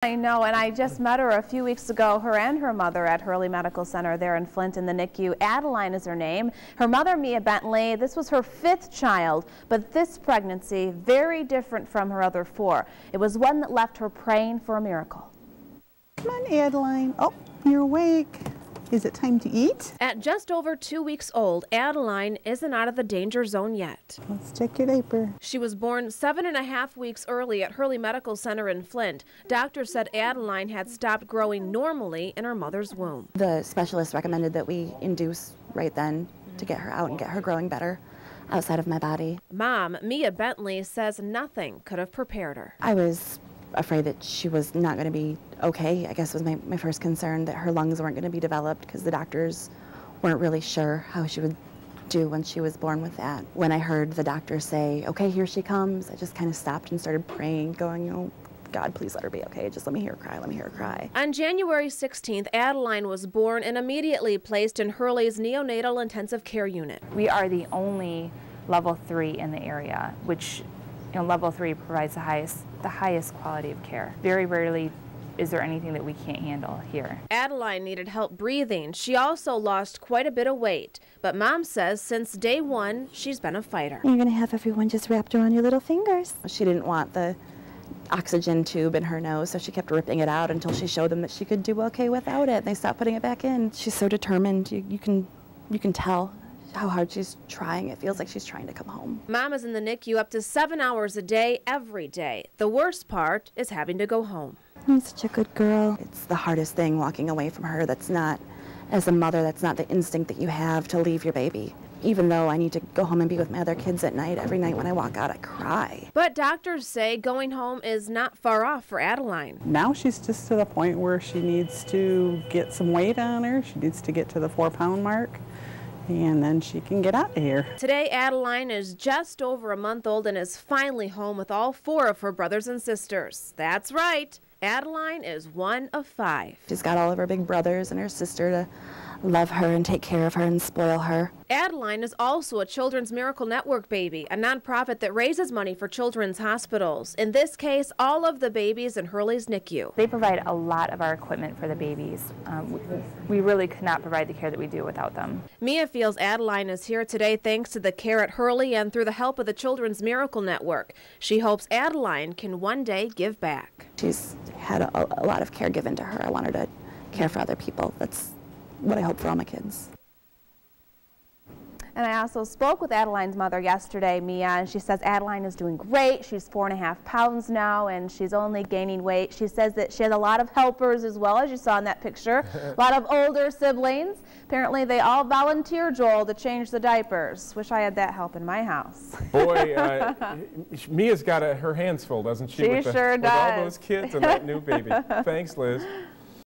I know, and I just met her a few weeks ago, her and her mother at Hurley Medical Center there in Flint in the NICU. Adeline is her name. Her mother, Mia Bentley, this was her 5th child, but this pregnancy, very different from her other 4. It was one that left her praying for a miracle. Come on, Adeline. Oh, you're awake. Is it time to eat? At just over 2 weeks old, Adeline isn't out of the danger zone yet. Let's check your diaper. She was born 7.5 weeks early at Hurley Medical Center in Flint. Doctors said Adeline had stopped growing normally in her mother's womb. The specialist recommended that we induce right then to get her out and get her growing better outside of my body. Mom, Mia Bentley, says nothing could have prepared her. I was afraid that she was not going to be okay. I guess was my first concern, that her lungs weren't going to be developed because the doctors weren't really sure how she would do when she was born with that. When I heard the doctor say, okay, here she comes, I just kind of stopped and started praying, going, oh, God, please let her be okay. Just let me hear her cry. Let me hear her cry. On January 16th, Adeline was born and immediately placed in Hurley's neonatal intensive care unit. We are the only level 3 in the area, which level 3 provides the highest quality of care. Very rarely is there anything that we can't handle here. Adeline needed help breathing. She also lost quite a bit of weight. But Mom says since day 1, she's been a fighter. You're going to have everyone just wrapped around your little fingers. She didn't want the oxygen tube in her nose, so she kept ripping it out until she showed them that she could do okay without it. They stopped putting it back in. She's so determined. You can tell how hard she's trying. It feels like she's trying to come home. Mom is in the NICU up to 7 hours a day, every day. The worst part is having to go home. I'm such a good girl. It's the hardest thing, walking away from her. That's not, as a mother, that's not the instinct that you have to leave your baby. Even though I need to go home and be with my other kids at night, every night when I walk out, I cry. But doctors say going home is not far off for Adeline. Now she's just to the point where she needs to get some weight on her. She needs to get to the 4-pound mark, and then she can get out of here. Today, Adeline is just over a month old and is finally home with all 4 of her brothers and sisters. That's right, Adeline is one of 5. She's got all of her big brothers and her sister to love her and take care of her and spoil her. Adeline is also a Children's Miracle Network baby, a nonprofit that raises money for children's hospitals. In this case, all of the babies in Hurley's NICU. They provide a lot of our equipment for the babies. We really could not provide the care that we do without them. Mia feels Adeline is here today thanks to the care at Hurley and through the help of the Children's Miracle Network. She hopes Adeline can one day give back. She's had a lot of care given to her. I want her to care for other people. That's what I hope for all my kids. And I also spoke with Adeline's mother yesterday, Mia, and she says Adeline is doing great. She's 4.5 pounds now, and she's only gaining weight. She says that she has a lot of helpers as well, as you saw in that picture. A lot of older siblings. Apparently, they all volunteer, Joel, to change the diapers. Wish I had that help in my house. Boy, Mia's got her hands full, doesn't she? She sure does. With all those kids and that new baby. Thanks, Liz.